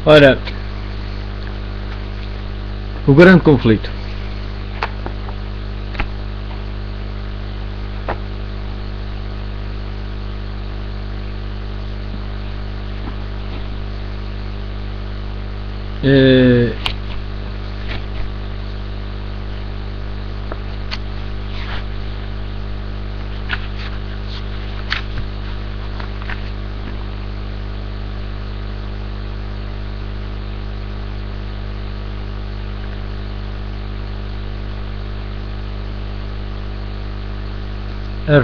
Ora, o grande conflito. A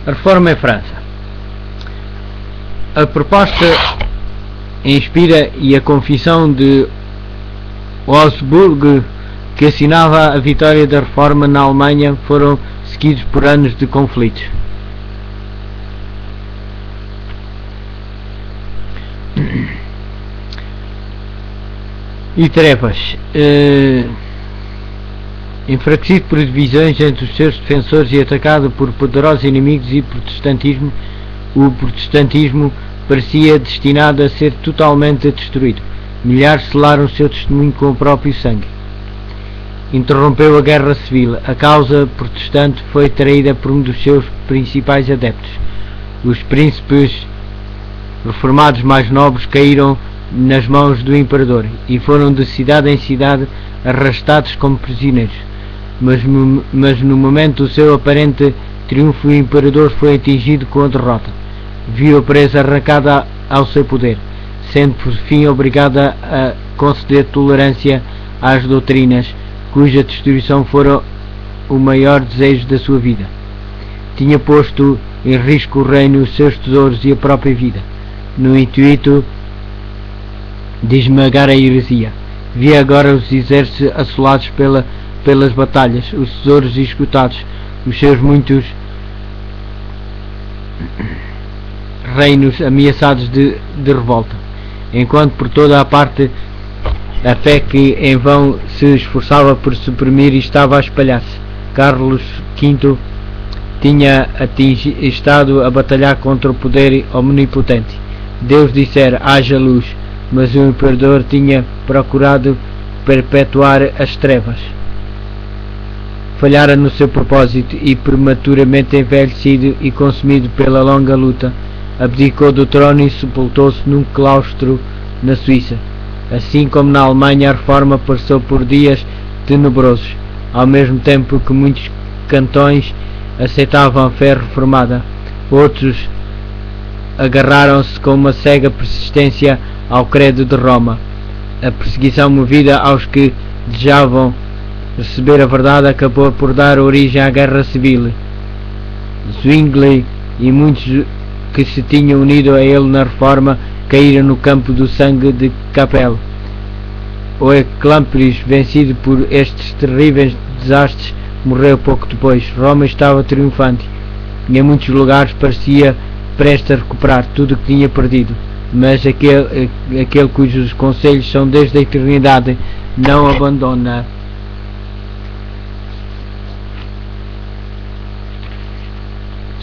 reforma em França. A proposta inspira e a confissão de Augsburg, que assinava a vitória da reforma na Alemanha, foram seguidos por anos de conflitos. E trevas. Enfraquecido por divisões entre os seus defensores e atacado por poderosos inimigos e protestantismo, o protestantismo parecia destinado a ser totalmente destruído. Milhares selaram o seu testemunho com o próprio sangue. Interrompeu a guerra civil. A causa protestante foi traída por um dos seus principais adeptos. Os príncipes reformados mais nobres caíram nas mãos do imperador e foram de cidade em cidade arrastados como prisioneiros. Mas no momento do seu aparente triunfo, o imperador foi atingido com a derrota. Viu a presa arrancada ao seu poder, sendo por fim obrigada a conceder tolerância às doutrinas cuja destruição fora o maior desejo da sua vida. Tinha posto em risco o reino, os seus tesouros e a própria vida, no intuito de esmagar a heresia. Via agora os exércitos assolados pelas batalhas, os tesouros esgotados, os seus muitos reinos ameaçados de revolta, enquanto por toda a parte a fé que em vão se esforçava por suprimir estava a espalhar-se. Carlos V tinha estado a batalhar contra o poder omnipotente. Deus dissera: haja luz, mas o imperador tinha procurado perpetuar as trevas. Falhara no seu propósito e, prematuramente envelhecido e consumido pela longa luta, abdicou do trono e sepultou-se num claustro na Suíça. Assim como na Alemanha, a reforma passou por dias tenebrosos, ao mesmo tempo que muitos cantões aceitavam a fé reformada. Outros agarraram-se com uma cega persistência ao credo de Roma. A perseguição movida aos que desejavam receber a verdade acabou por dar origem à guerra civil. Zwingli e muitos que se tinham unido a ele na reforma caíram no campo do sangue de Capelle. O Eclampris, vencido por estes terríveis desastres, morreu pouco depois. Roma estava triunfante e em muitos lugares parecia prestes a recuperar tudo o que tinha perdido. Mas aquele cujos conselhos são desde a eternidade não abandona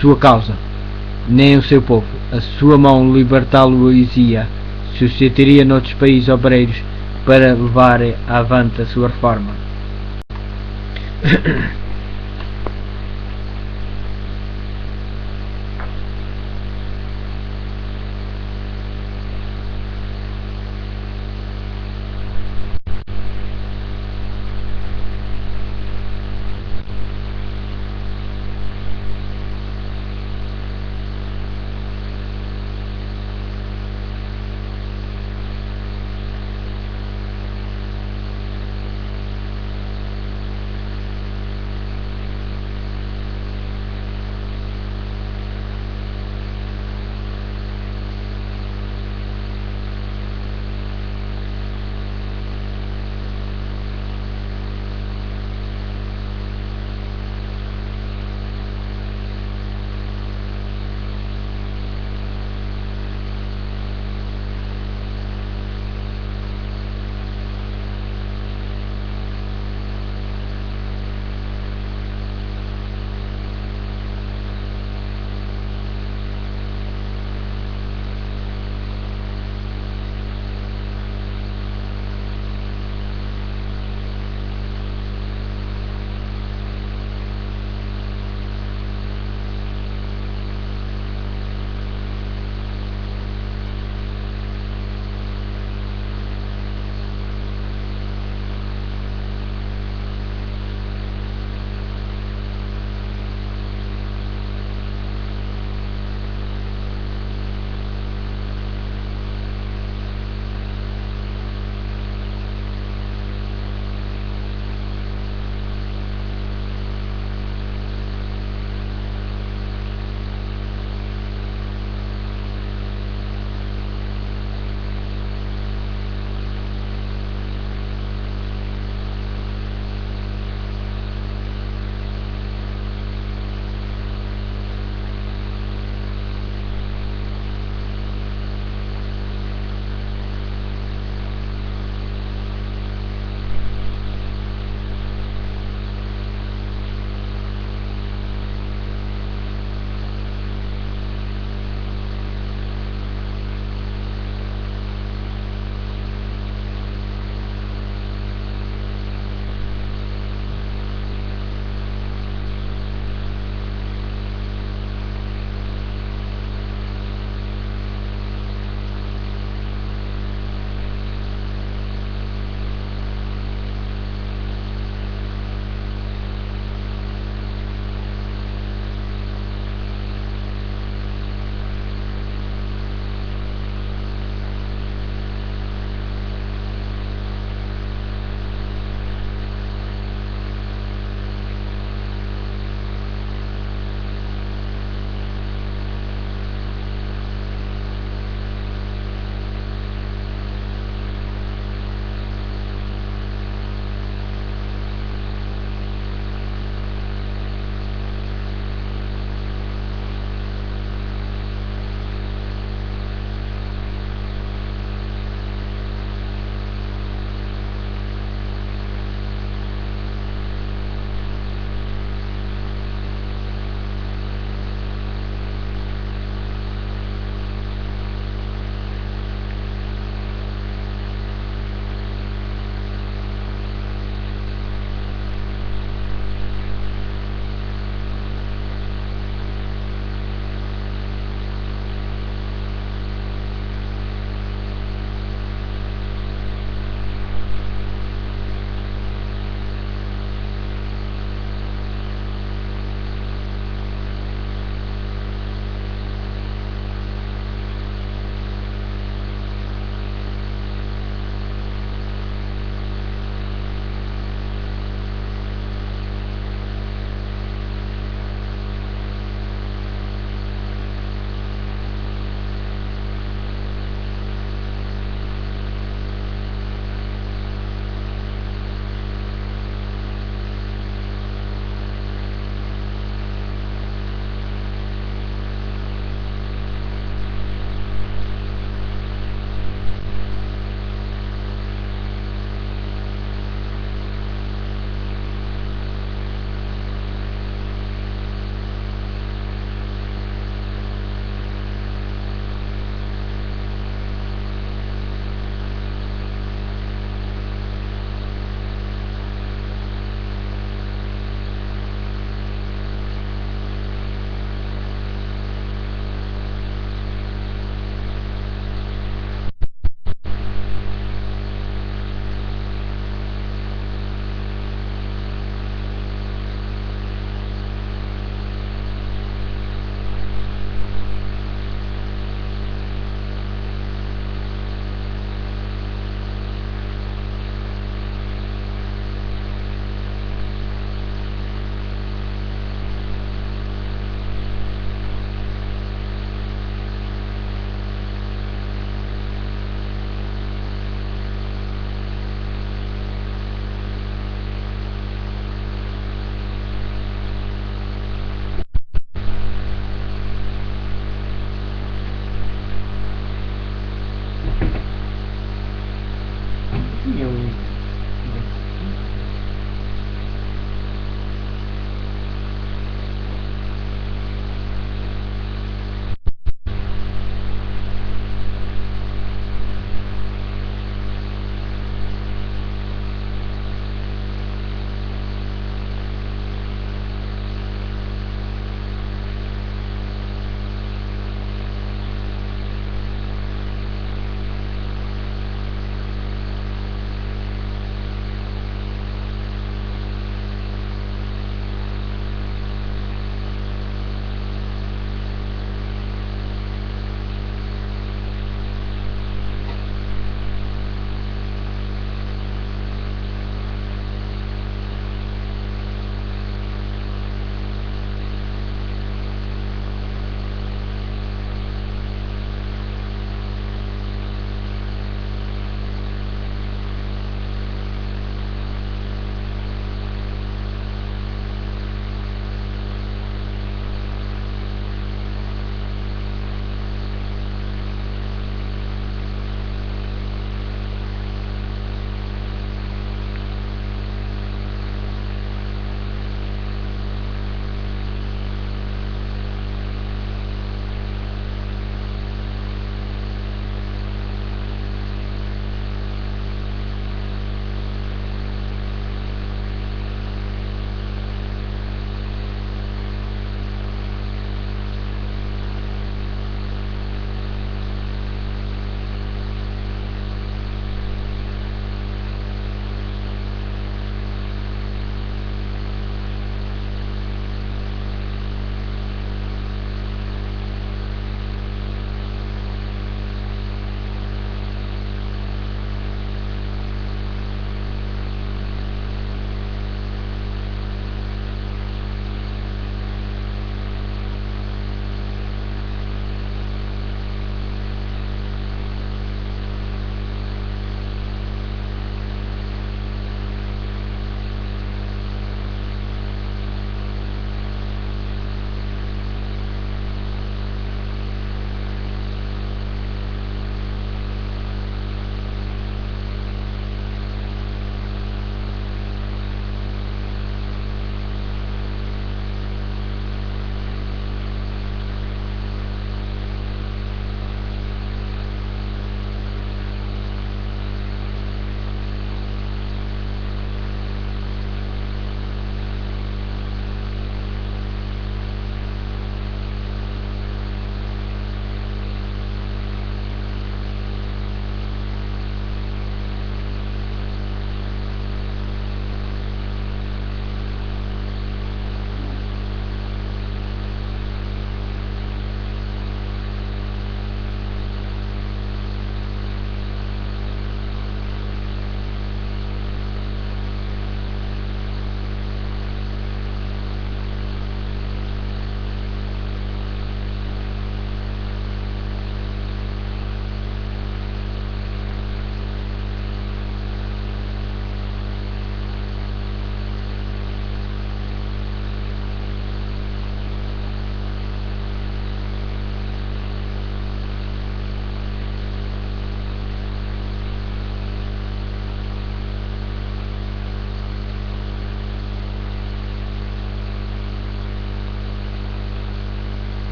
sua causa, nem o seu povo. A sua mão libertá-lo-ia, suscitaria noutros países obreiros para levar avante a sua reforma.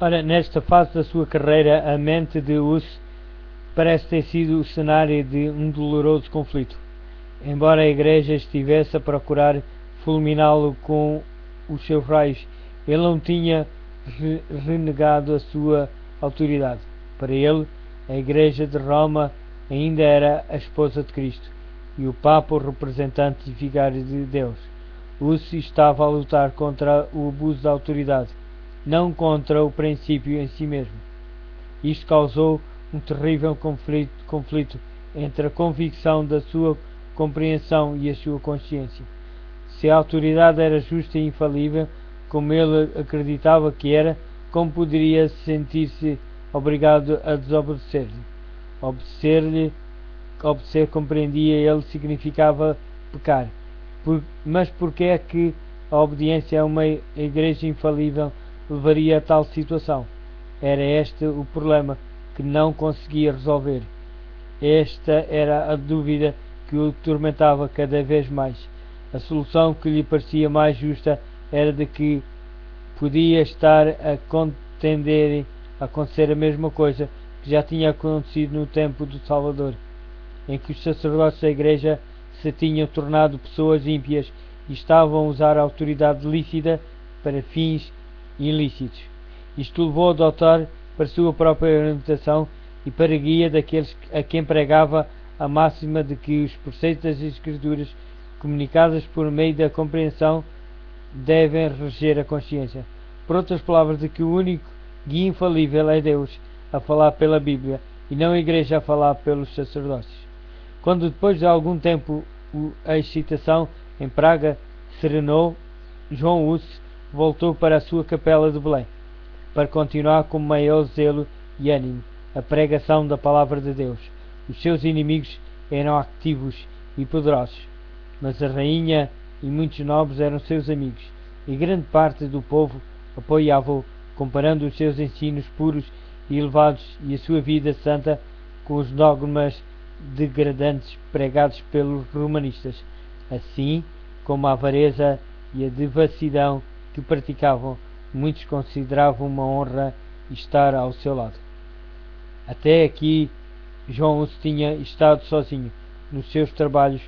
Ora, nesta fase da sua carreira, a mente de Hus parece ter sido o cenário de um doloroso conflito. Embora a Igreja estivesse a procurar fulminá-lo com os seus raios, ele não tinha renegado a sua autoridade. Para ele, a Igreja de Roma ainda era a esposa de Cristo e o Papa o representante e vigário de Deus. Hus estava a lutar contra o abuso da autoridade, não contra o princípio em si mesmo. Isto causou um terrível conflito entre a convicção da sua compreensão e a sua consciência. Se a autoridade era justa e infalível, como ele acreditava que era, como poderia sentir-se obrigado a desobedecer-lhe? Obedecer, compreendia ele, significava pecar. Mas por que é que a obediência a uma igreja infalível levaria a tal situação? Era este o problema que não conseguia resolver. Esta era a dúvida que o atormentava cada vez mais. A solução que lhe parecia mais justa era de que podia estar a acontecer a mesma coisa que já tinha acontecido no tempo do Salvador, em que os sacerdotes da igreja se tinham tornado pessoas ímpias e estavam a usar a autoridade lícita para fins ilícitos. Isto levou a adotar para sua própria orientação e para guia daqueles a quem pregava a máxima de que os preceitos das Escrituras, comunicadas por meio da compreensão, devem reger a consciência. Por outras palavras, de que o único guia infalível é Deus a falar pela Bíblia e não a Igreja a falar pelos sacerdotes. Quando depois de algum tempo a excitação em Praga serenou, João Hus voltou para a sua capela de Belém para continuar com maior zelo e ânimo a pregação da palavra de Deus. Os seus inimigos eram ativos e poderosos, mas a rainha e muitos nobres eram seus amigos, e grande parte do povo apoiava-o, comparando os seus ensinos puros e elevados e a sua vida santa com os dogmas degradantes pregados pelos romanistas, assim como a avareza e a devassidão que praticavam. Muitos consideravam uma honra estar ao seu lado. Até aqui João Hus tinha estado sozinho nos seus trabalhos,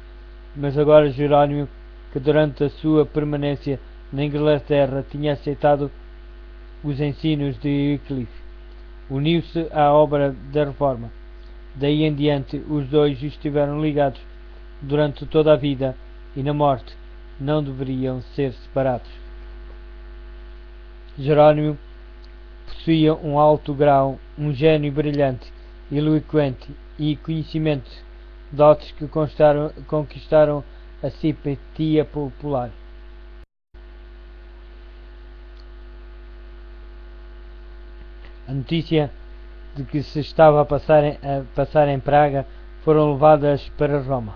mas agora Jerónimo, que durante a sua permanência na Inglaterra tinha aceitado os ensinos de Wycliffe, uniu-se à obra da Reforma. Daí em diante os dois estiveram ligados durante toda a vida, e na morte não deveriam ser separados. Jerónimo possuía um alto grau, um gênio brilhante, eloquente e conhecimento, dotes que conquistaram a simpatia popular. A notícia de que se estava a passar em Praga foram levadas para Roma,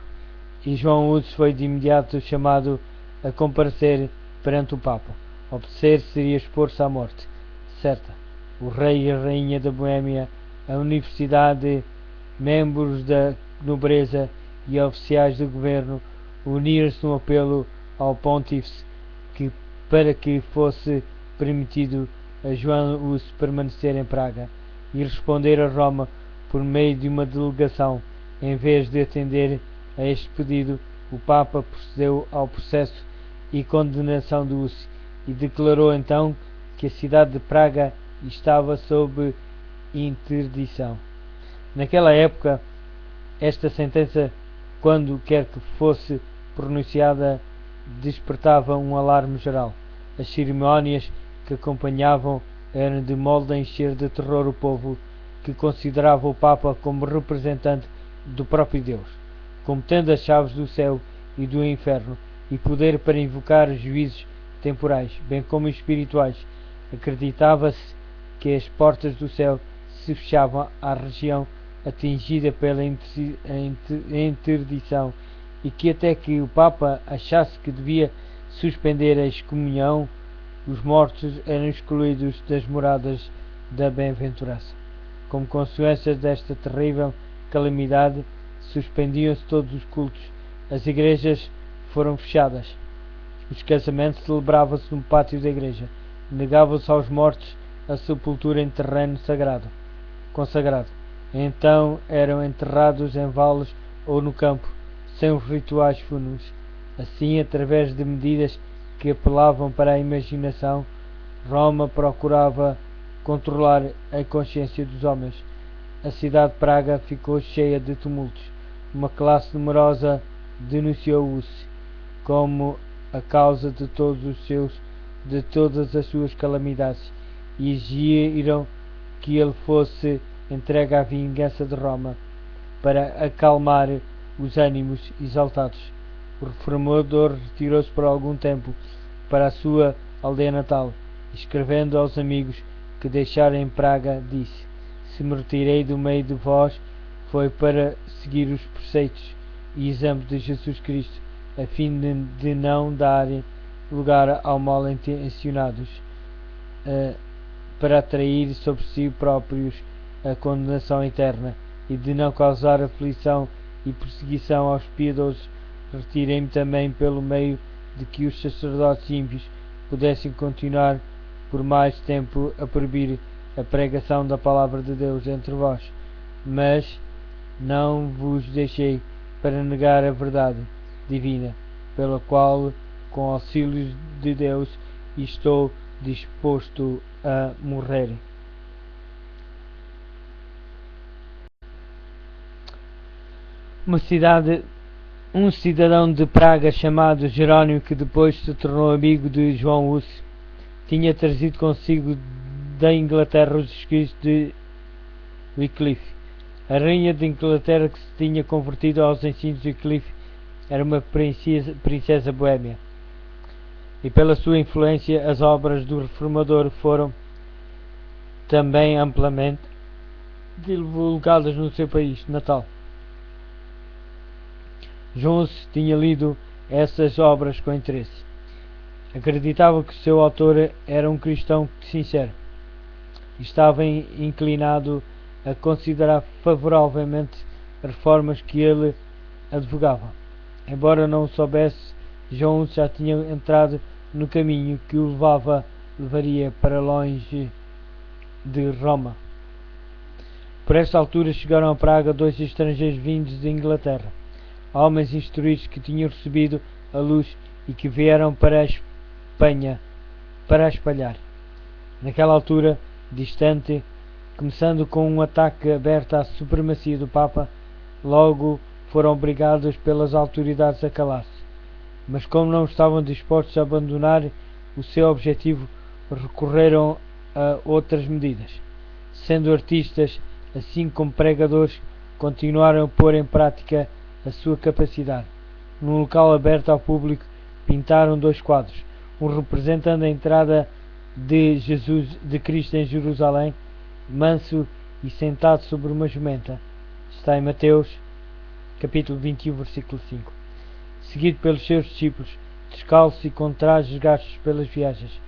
e João Hus foi de imediato chamado a comparecer perante o Papa. Obedecer seria expor-se à morte certa. O rei e a rainha da Boêmia, a universidade, membros da nobreza e oficiais do governo uniram-se num apelo ao pontífice para que fosse permitido a João Hus permanecer em Praga e responder a Roma por meio de uma delegação. Em vez de atender a este pedido, o Papa procedeu ao processo e condenação de Hus e declarou então que a cidade de Praga estava sob interdição. Naquela época, esta sentença, quando quer que fosse pronunciada, despertava um alarme geral. As cerimónias que acompanhavam eram de modo a encher de terror o povo, que considerava o Papa como representante do próprio Deus, como tendo as chaves do céu e do inferno e poder para invocar juízos temporais, bem como espirituais. Acreditava-se que as portas do céu se fechavam à região atingida pela interdição, e que até que o Papa achasse que devia suspender a excomunhão, os mortos eram excluídos das moradas da bem-aventurança. Como consequência desta terrível calamidade, suspendiam-se todos os cultos, as igrejas foram fechadas, os casamentos celebravam-se no pátio da igreja, negava-se aos mortos a sepultura em terreno consagrado. Então eram enterrados em valos ou no campo, sem os rituais fúnebres. Assim, através de medidas que apelavam para a imaginação, Roma procurava controlar a consciência dos homens. A cidade de Praga ficou cheia de tumultos. Uma classe numerosa denunciou-se como a causa de todas as suas calamidades, e exigiram que ele fosse entregue à vingança de Roma para acalmar os ânimos exaltados. O reformador retirou-se por algum tempo para a sua aldeia natal, escrevendo aos amigos que deixara em Praga, disse: se me retirei do meio de vós, foi para seguir os preceitos e exemplo de Jesus Cristo, a fim de não dar lugar ao mal intencionados, para atrair sobre si próprios a condenação eterna, e de não causar aflição e perseguição aos piedosos. Retirei-me também pelo meio de que os sacerdotes ímpios pudessem continuar por mais tempo a proibir a pregação da palavra de Deus entre vós, mas não vos deixei para negar a verdade divina, pela qual, com auxílio de Deus, estou disposto a morrer. Um cidadão de Praga chamado Jerónimo, que depois se tornou amigo de João Hus, tinha trazido consigo da Inglaterra os escritos de Wycliffe. A rainha de Inglaterra, que se tinha convertido aos ensinos de Wycliffe, era uma princesa boêmia, e pela sua influência as obras do reformador foram também amplamente divulgadas no seu país natal. João Hus tinha lido essas obras com interesse. Acreditava que o seu autor era um cristão sincero e estava inclinado a considerar favoravelmente as reformas que ele advogava. Embora não o soubesse, João Hus já tinha entrado no caminho que o levaria para longe de Roma. Por esta altura chegaram a Praga 2 estrangeiros vindos de Inglaterra, homens instruídos que tinham recebido a luz e que vieram para a Espanha para a espalhar. Naquela altura distante, começando com um ataque aberto à supremacia do Papa, logo foram obrigados pelas autoridades a calar-se. Mas como não estavam dispostos a abandonar o seu objetivo, recorreram a outras medidas. Sendo artistas, assim como pregadores, continuaram a pôr em prática a sua capacidade. Num local aberto ao público, pintaram 2 quadros, um representando a entrada de Cristo em Jerusalém, manso e sentado sobre uma jumenta. Está em Mateus, capítulo 21, versículo 5. Seguido pelos seus discípulos, descalços e com trajes gastos pelas viagens.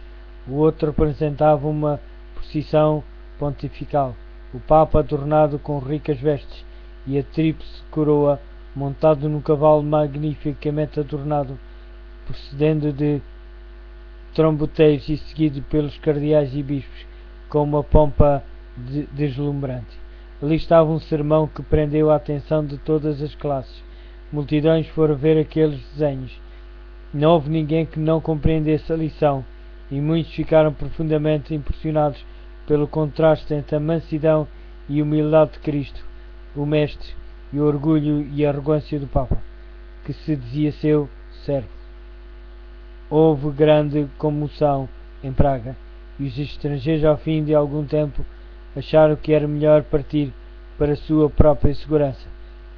O outro representava uma procissão pontifical, o Papa adornado com ricas vestes e a tríplice coroa, montado num cavalo magnificamente adornado, procedendo de tromboteiros e seguido pelos cardeais e bispos, com uma pompa deslumbrante. Ali estava um sermão que prendeu a atenção de todas as classes. Multidões foram ver aqueles desenhos. Não houve ninguém que não compreendesse a lição, e muitos ficaram profundamente impressionados pelo contraste entre a mansidão e humildade de Cristo, o Mestre, e o orgulho e a arrogância do Papa, que se dizia seu servo. Houve grande comoção em Praga, e os estrangeiros, ao fim de algum tempo, acharam que era melhor partir para a sua própria segurança.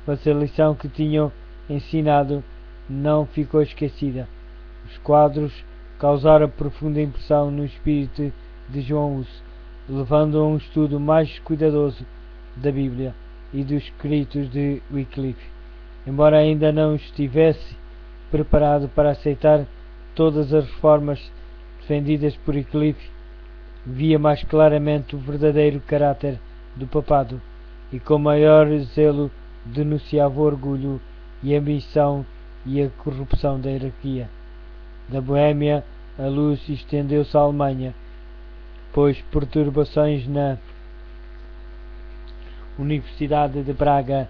Mas a lição que tinham ensinado não ficou esquecida. Os quadros causaram profunda impressão no espírito de João Hus. levando a um estudo mais cuidadoso da Bíblia e dos escritos de Wycliffe. Embora ainda não estivesse preparado para aceitar todas as reformas defendidas por Wycliffe, via mais claramente o verdadeiro caráter do papado e com maior zelo denunciava o orgulho e a ambição e a corrupção da hierarquia. Da Boêmia, a luz estendeu-se à Alemanha, pois perturbações na Universidade de Praga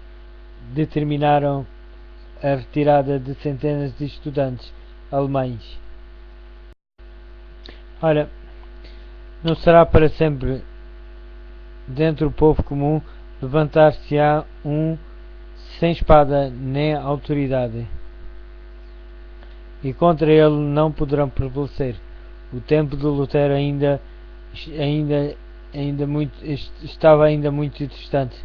determinaram a retirada de centenas de estudantes alemães. Ora, não será para sempre dentro do povo comum levantar-se-á um sem espada nem autoridade, e contra ele não poderão prevalecer. O tempo de Lutero estava ainda muito distante,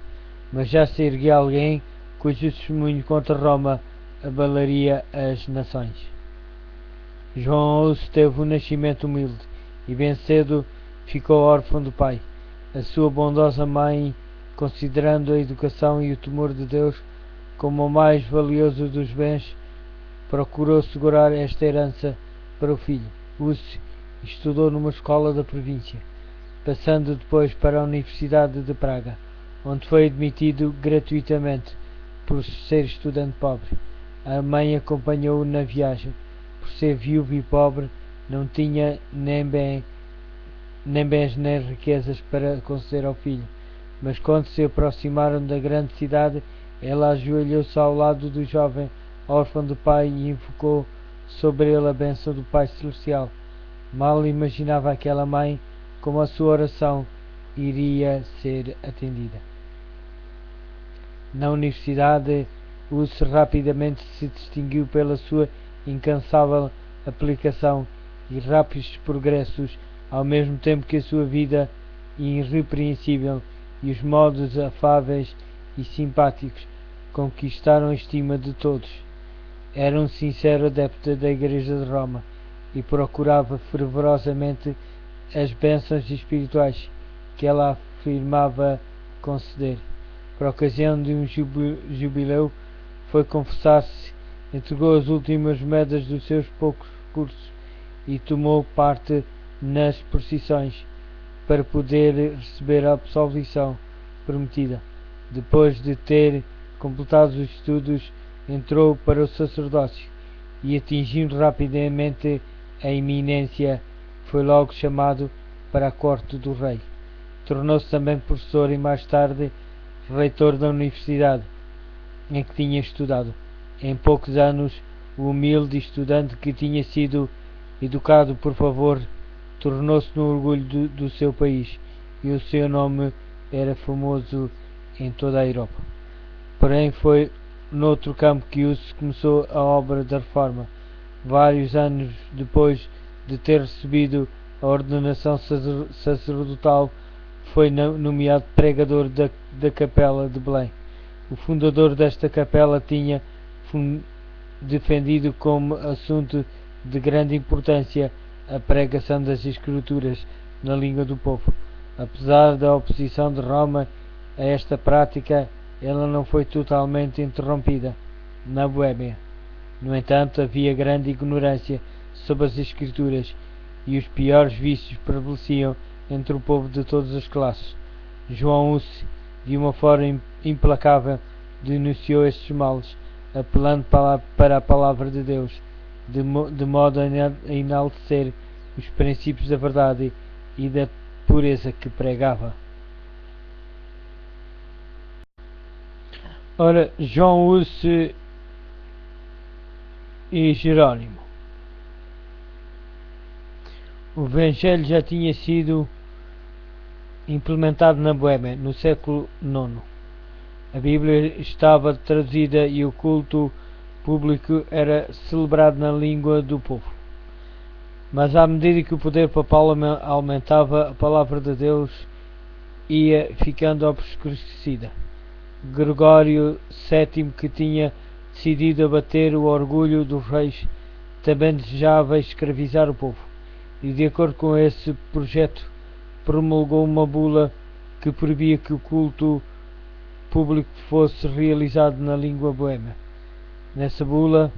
mas já se erguia alguém cujo testemunho contra Roma abalaria as nações. João Hus teve um nascimento humilde e bem cedo ficou órfão do pai. A sua bondosa mãe, considerando a educação e o temor de Deus como o mais valioso dos bens, procurou segurar esta herança para o filho. Hus estudou numa escola da província, passando depois para a Universidade de Praga, onde foi admitido gratuitamente por ser estudante pobre. A mãe acompanhou-o na viagem. Por ser viúva e pobre, não tinha nem bens nem riquezas para conceder ao filho, mas quando se aproximaram da grande cidade, ela ajoelhou-se ao lado do jovem órfão do pai e invocou sobre ele a bênção do Pai Celestial. Mal imaginava aquela mãe como a sua oração iria ser atendida. Na universidade, Hus rapidamente se distinguiu pela sua incansável aplicação e rápidos progressos, ao mesmo tempo que a sua vida irrepreensível e os modos afáveis e simpáticos conquistaram a estima de todos. Era um sincero adepto da Igreja de Roma e procurava fervorosamente as bênçãos espirituais que ela afirmava conceder. Por ocasião de um jubileu, foi confessar-se, entregou as últimas moedas dos seus poucos recursos e tomou parte nas procissões para poder receber a absolvição prometida. Depois de ter completado os estudos, entrou para o sacerdócio e, atingindo rapidamente a eminência, foi logo chamado para a corte do rei. Tornou-se também professor e mais tarde reitor da universidade em que tinha estudado. Em poucos anos, o humilde estudante que tinha sido educado por favor tornou-se no orgulho do seu país e o seu nome era famoso em toda a Europa. Porém, foi noutro campo que Hus começou a obra da reforma. Vários anos depois de ter recebido a ordenação sacerdotal, foi nomeado pregador da Capela de Belém. O fundador desta capela tinha defendido como assunto de grande importância a pregação das Escrituras na língua do povo. Apesar da oposição de Roma a esta prática, ela não foi totalmente interrompida na Boêmia. No entanto, havia grande ignorância sobre as Escrituras e os piores vícios prevaleciam entre o povo de todas as classes. João Hus, de uma forma implacável, denunciou estes males, apelando para a palavra de Deus, de modo a enaltecer os princípios da verdade e da pureza que pregava. Ora, João Hus e Jerônimo. O Evangelho já tinha sido implementado na Boêmia no século IX. A Bíblia estava traduzida e o culto público era celebrado na língua do povo. Mas à medida que o poder papal aumentava, a palavra de Deus ia ficando obscurecida. Gregório VII, que tinha decidido abater o orgulho dos reis, também desejava escravizar o povo. E de acordo com esse projeto, promulgou uma bula que proibia que o culto público fosse realizado na língua boêmia. Nessa bula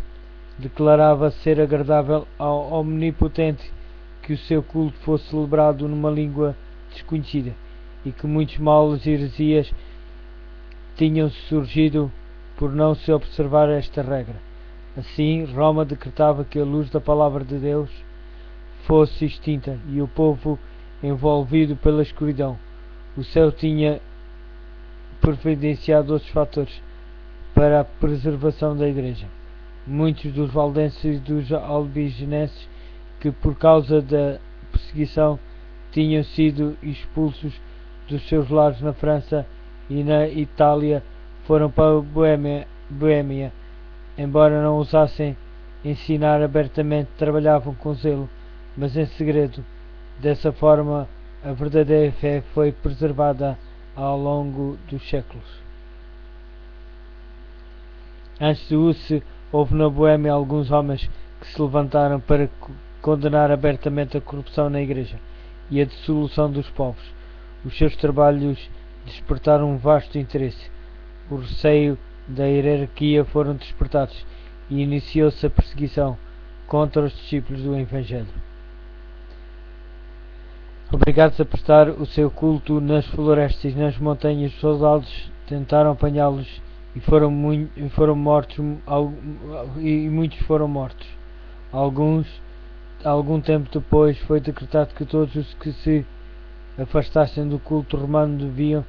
declarava ser agradável ao Omnipotente que o seu culto fosse celebrado numa língua desconhecida e que muitos males e heresias tinham surgido por não se observar esta regra. Assim, Roma decretava que a luz da palavra de Deus fosse extinta e o povo envolvido pela escuridão. O céu tinha providenciado outros fatores para a preservação da Igreja. Muitos dos valdenses e dos albigenses que, por causa da perseguição, tinham sido expulsos dos seus lares na França e na Itália, foram para a Boêmia. Embora não ousassem ensinar abertamente, trabalhavam com zelo, mas em segredo. Dessa forma, a verdadeira fé foi preservada ao longo dos séculos. Antes de Hus, houve na Boêmia alguns homens que se levantaram para condenar abertamente a corrupção na Igreja e a dissolução dos povos. Os seus trabalhos despertaram um vasto interesse. O receio da hierarquia foram despertados e iniciou-se a perseguição contra os discípulos do Evangelho. Obrigados a prestar o seu culto nas florestas e nas montanhas, os soldados tentaram apanhá-los e muitos foram mortos. Algum tempo depois foi decretado que todos os que se afastassem do culto romano deviam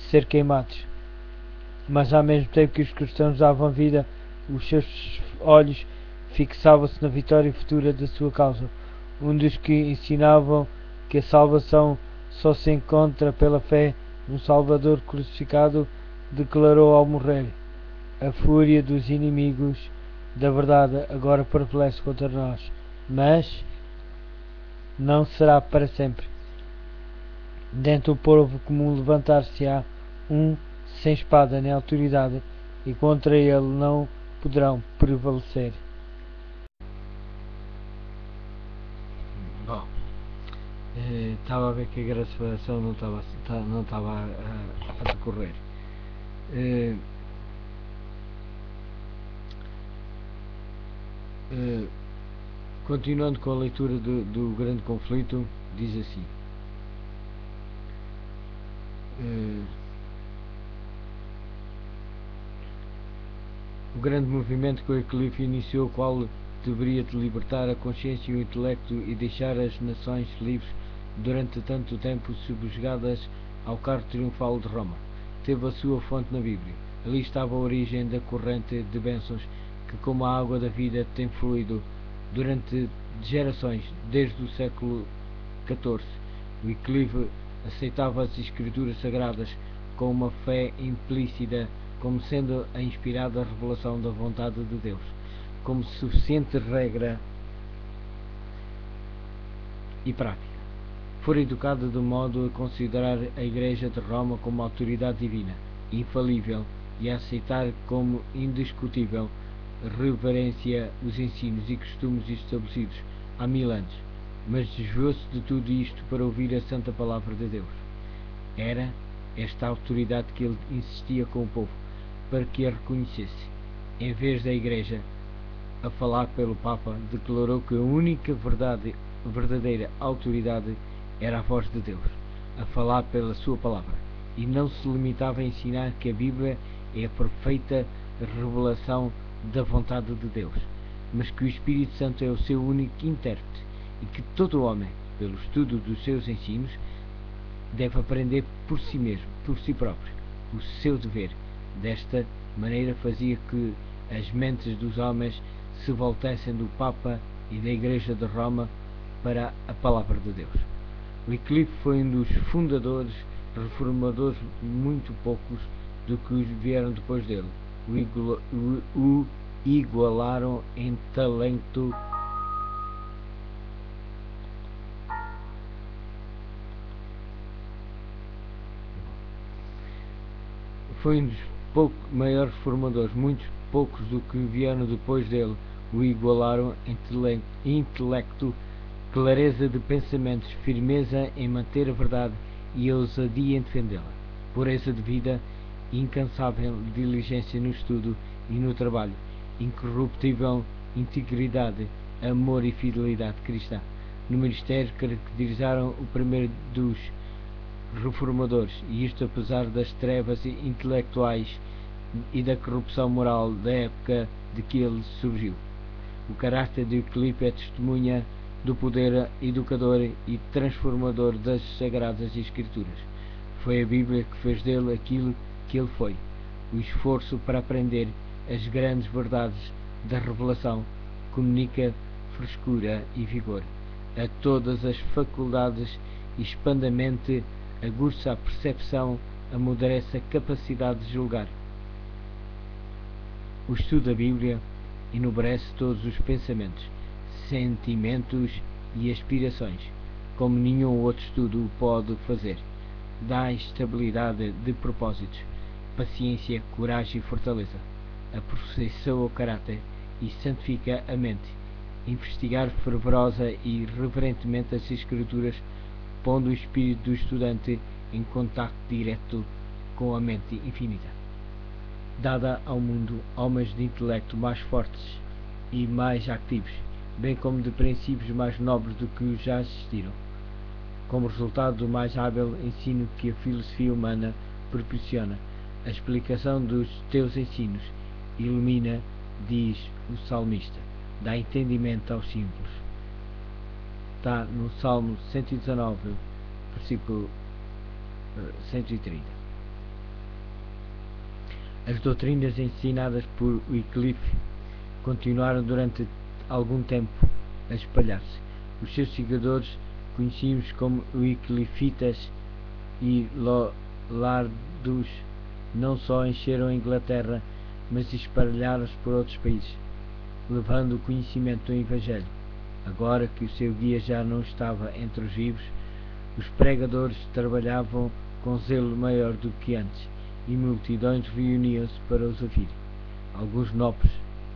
ser queimados. Mas ao mesmo tempo que os cristãos davam vida, os seus olhos fixavam-se na vitória futura da sua causa. Um dos que ensinavam que a salvação só se encontra pela fé no Salvador crucificado declarou ao morrer: a fúria dos inimigos da verdade agora prevalece contra nós, mas não será para sempre. Dentro do povo comum levantar-se-á um sem espada nem autoridade, e contra ele não poderão prevalecer. Bom, estava a ver que a gravação não estava a decorrer. Continuando com a leitura do grande conflito, diz assim: o grande movimento que o Wycliffe iniciou, qual deveria libertar a consciência e o intelecto e deixar as nações livres durante tanto tempo subjugadas ao carro triunfal de Roma, teve a sua fonte na Bíblia. Ali estava a origem da corrente de bênçãos que, como a água da vida, tem fluído durante gerações, desde o século XIV. Wycliffe aceitava as Escrituras Sagradas com uma fé implícita, como sendo a inspirada revelação da vontade de Deus, como suficiente regra e prática. Fora educado de modo a considerar a Igreja de Roma como autoridade divina, infalível, e a aceitar como indiscutível reverência os ensinos e costumes estabelecidos há 1000 anos, mas desviou-se de tudo isto para ouvir a santa palavra de Deus. Era esta autoridade que ele insistia com o povo, para que a reconhecesse. Em vez da Igreja a falar pelo Papa, declarou que a única verdadeira autoridade era a voz de Deus, a falar pela sua palavra, e não se limitava a ensinar que a Bíblia é a perfeita revelação da vontade de Deus, mas que o Espírito Santo é o seu único intérprete e que todo homem, pelo estudo dos seus ensinos, deve aprender por si mesmo, por si próprio, o seu dever. Desta maneira fazia que as mentes dos homens se voltassem do Papa e da Igreja de Roma para a Palavra de Deus. Wycliffe foi um dos fundadores reformadores, muito poucos do que vieram depois dele o igualaram em talento foi um dos maiores reformadores, muitos poucos do que vieram depois dele o igualaram em intelecto, clareza de pensamentos, firmeza em manter a verdade e ousadia em defendê-la, pureza de vida, incansável diligência no estudo e no trabalho, incorruptível integridade, amor e fidelidade cristã. No ministério caracterizaram o primeiro dos reformadores, e isto apesar das trevas intelectuais e da corrupção moral da época de que ele surgiu. O caráter de Wycliffe é testemunha do poder educador e transformador das Sagradas Escrituras. Foi a Bíblia que fez dele aquilo que ele foi. O esforço para aprender as grandes verdades da revelação comunica frescura e vigor a todas as faculdades e expande a mente, aguça a percepção, amadurece a capacidade de julgar. O estudo da Bíblia enobrece todos os pensamentos, sentimentos e aspirações, como nenhum outro estudo o pode fazer. Dá estabilidade de propósitos, paciência, coragem e fortaleza, aperfeiçoa o caráter e santifica a mente. Investigar fervorosa e reverentemente as Escrituras, pondo o espírito do estudante em contacto direto com a mente infinita. Dada ao mundo homens de intelecto mais fortes e mais ativos, bem como de princípios mais nobres do que já existiram, como resultado do mais hábil ensino que a filosofia humana proporciona. A explicação dos teus ensinos ilumina, diz o salmista, dá entendimento aos simples. Está no Salmo 119, versículo 130. As doutrinas ensinadas por Wycliffe continuaram durante algum tempo a espalhar-se. Os seus seguidores, conhecidos como Wycliffitas e Lollardos, não só encheram a Inglaterra, mas espalharam-se por outros países, levando o conhecimento do Evangelho. Agora que o seu guia já não estava entre os vivos, os pregadores trabalhavam com zelo maior do que antes, e multidões reuniam-se para os ouvir. Alguns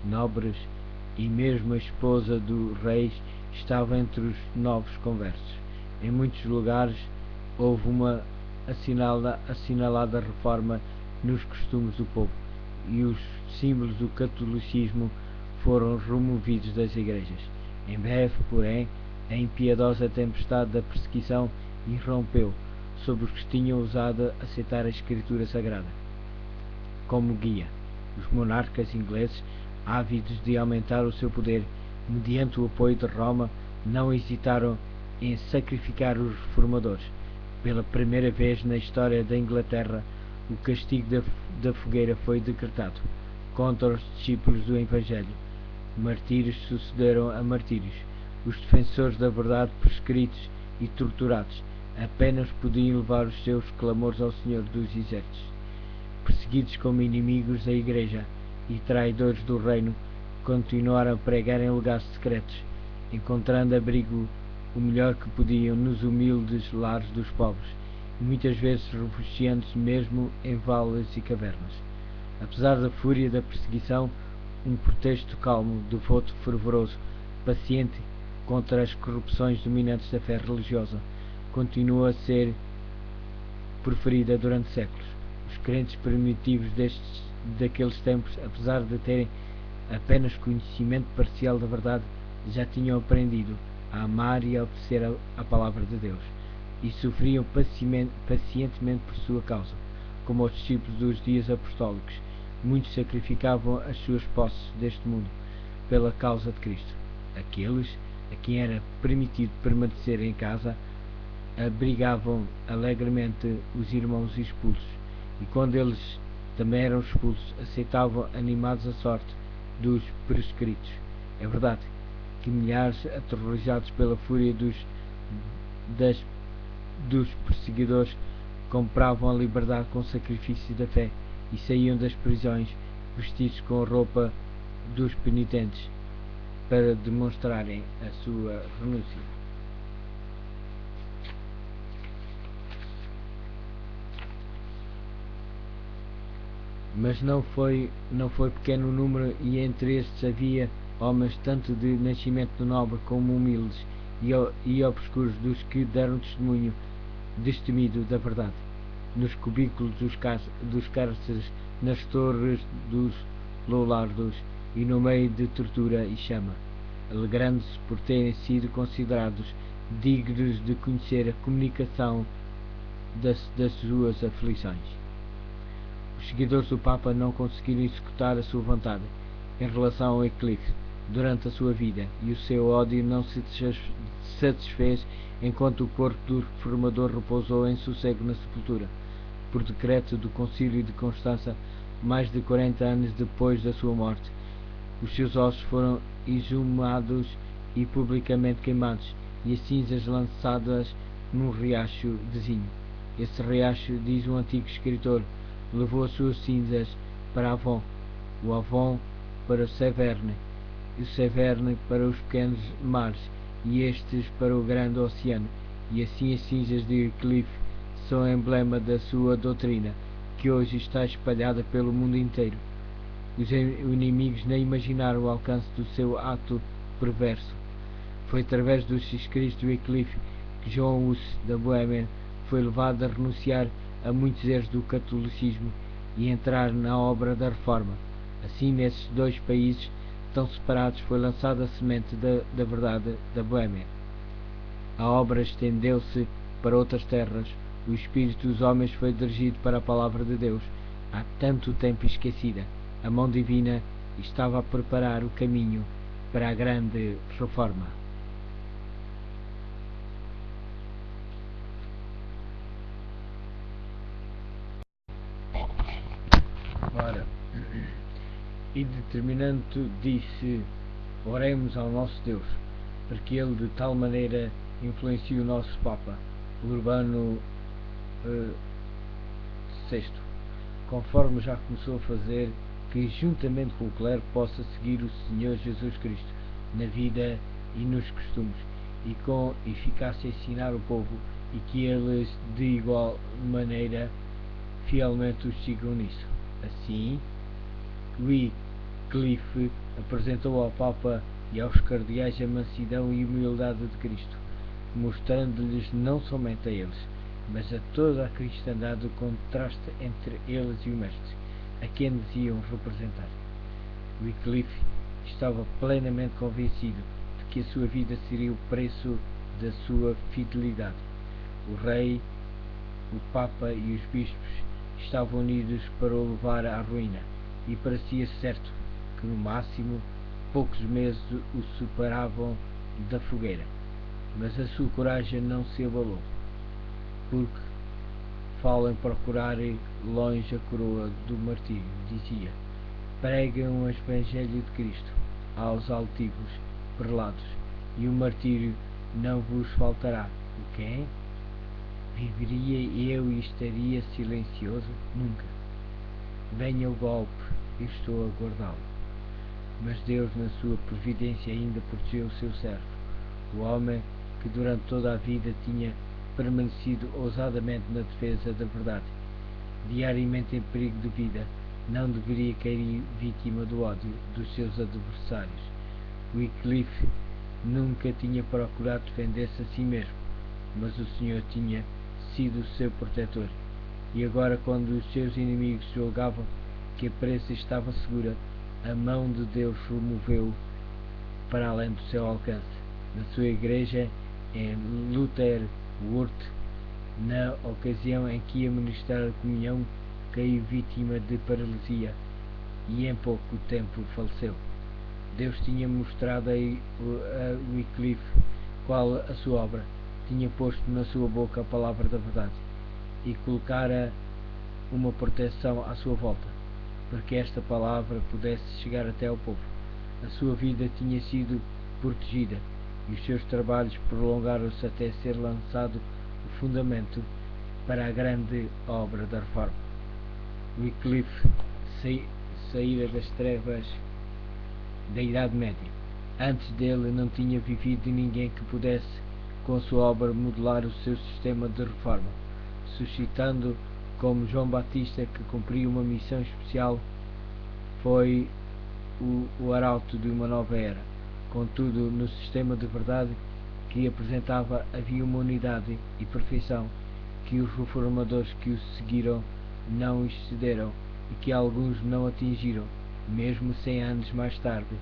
nobres e mesmo a esposa do rei estavam entre os novos conversos. Em muitos lugares houve uma assinalada reforma nos costumes do povo, e os símbolos do catolicismo foram removidos das igrejas. Em breve, porém, a impiedosa tempestade da perseguição irrompeu sobre os que tinham ousado aceitar a Escritura Sagrada como guia. Os monarcas ingleses, ávidos de aumentar o seu poder mediante o apoio de Roma, não hesitaram em sacrificar os reformadores. Pela primeira vez na história da Inglaterra, o castigo da fogueira foi decretado contra os discípulos do Evangelho. Martírios sucederam a martírios. Os defensores da verdade, prescritos e torturados, apenas podiam levar os seus clamores ao Senhor dos Exércitos. Perseguidos como inimigos da Igreja e traidores do reino, continuaram a pregar em lugares secretos, encontrando abrigo o melhor que podiam nos humildes lares dos pobres, e muitas vezes refugiando-se mesmo em vales e cavernas. Apesar da fúria da perseguição, um protesto calmo, devoto, fervoroso, paciente contra as corrupções dominantes da fé religiosa, continua a ser preferida durante séculos. Os crentes primitivos daqueles tempos, apesar de terem apenas conhecimento parcial da verdade, já tinham aprendido a amar e a obedecer a palavra de Deus, e sofriam pacientemente por sua causa. Como os discípulos dos dias apostólicos, muitos sacrificavam as suas posses deste mundo pela causa de Cristo. Aqueles a quem era permitido permanecer em casa abrigavam alegremente os irmãos expulsos, e quando eles também eram expulsos, aceitavam animados a sorte dos prescritos. É verdade que milhares, aterrorizados pela fúria dos perseguidores, compravam a liberdade com sacrifício da fé e saíam das prisões vestidos com a roupa dos penitentes para demonstrarem a sua renúncia. Mas não foi pequeno o número, e entre estes havia homens tanto de nascimento nobre como humildes, e obscuros dos que deram testemunho destemido da verdade, nos cubículos dos cárceres, nas torres dos loulardos e no meio de tortura e chama, alegrando-se por terem sido considerados dignos de conhecer a comunicação das suas aflições. Os seguidores do Papa não conseguiram executar a sua vontade em relação ao Wycliffe durante a sua vida, e o seu ódio não se satisfez enquanto o corpo do reformador repousou em sossego na sepultura, por decreto do Concílio de Constança, mais de 40 anos depois da sua morte. Os seus ossos foram exumados e publicamente queimados, e as cinzas lançadas num riacho vizinho. Esse riacho, diz um antigo escritor, levou as suas cinzas para Avon, o Avon para o Severne, e o Severne para os pequenos mares, e estes para o grande oceano. E assim as cinzas de Wycliffe são emblema da sua doutrina, que hoje está espalhada pelo mundo inteiro. Os inimigos nem imaginaram o alcance do seu ato perverso. Foi através dos escritos de Wycliffe que João Hus, da Boêmia, foi levado a renunciar a muitos erros do catolicismo e entrar na obra da reforma. Assim, nesses dois países tão separados, foi lançada a semente da verdade da Boêmia. A obra estendeu-se para outras terras. O espírito dos homens foi dirigido para a palavra de Deus, há tanto tempo esquecida. A mão divina estava a preparar o caminho para a grande reforma. Ora, e determinando disse: oremos ao nosso Deus, porque ele de tal maneira influencia o nosso Papa, Urbano VI, conforme já começou a fazer, que juntamente com o clero possa seguir o Senhor Jesus Cristo na vida e nos costumes, e com eficácia ensinar o povo, e que eles de igual maneira fielmente os sigam nisso. Assim, Wycliffe apresentou ao Papa e aos cardeais a mansidão e humildade de Cristo, mostrando-lhes não somente a eles, mas a toda a cristandade o contraste entre eles e o Mestre, a quem eles iam representar. Wycliffe estava plenamente convencido de que a sua vida seria o preço da sua fidelidade. O rei, o Papa e os bispos estavam unidos para o levar à ruína, e parecia certo que no máximo poucos meses o separavam da fogueira. Mas a sua coragem não se abalou, porque falo em procurar longe a coroa do martírio, dizia: preguem o Evangelho de Cristo aos altivos prelados, e o martírio não vos faltará. O quê? Viveria eu e estaria silencioso? Nunca. Venha o golpe, eu estou a guardá-lo. Mas Deus, na sua providência, ainda protegeu o seu servo, o homem que durante toda a vida tinha permanecido ousadamente na defesa da verdade, diariamente em perigo de vida, não deveria cair vítima do ódio dos seus adversários. Wycliffe nunca tinha procurado defender-se a si mesmo, mas o Senhor tinha sido o seu protetor, e agora, quando os seus inimigos julgavam que a presa estava segura, a mão de Deus o moveu para além do seu alcance. Na sua igreja em Lutherwurth, na ocasião em que ia ministrar a comunhão, caiu vítima de paralisia e em pouco tempo faleceu. Deus tinha mostrado a Wycliffe qual a sua obra, tinha posto na sua boca a palavra da verdade e colocara uma proteção à sua volta, para que esta palavra pudesse chegar até ao povo. A sua vida tinha sido protegida e os seus trabalhos prolongaram-se até ser lançado o fundamento para a grande obra da reforma. Wycliffe saíra das trevas da Idade Média. Antes dele não tinha vivido ninguém que pudesse, com a sua obra, modelar o seu sistema de reforma, suscitando, como João Batista, que cumpriu uma missão especial, foi o arauto de uma nova era. Contudo, no sistema de verdade que representava havia uma unidade e perfeição que os reformadores que o seguiram não excederam e que alguns não atingiram, mesmo 100 anos mais tarde.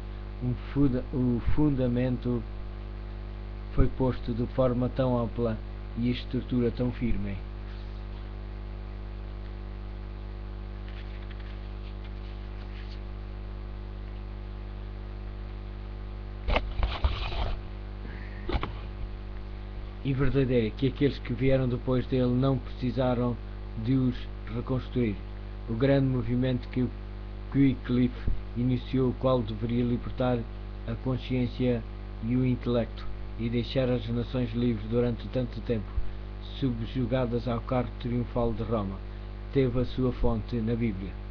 O fundamento foi posto de forma tão ampla e a estrutura tão firme. E verdade é que aqueles que vieram depois dele não precisaram de os reconstruir. O grande movimento que Wycliffe iniciou, o qual deveria libertar a consciência e o intelecto e deixar as nações livres durante tanto tempo, subjugadas ao cargo triunfal de Roma, teve a sua fonte na Bíblia.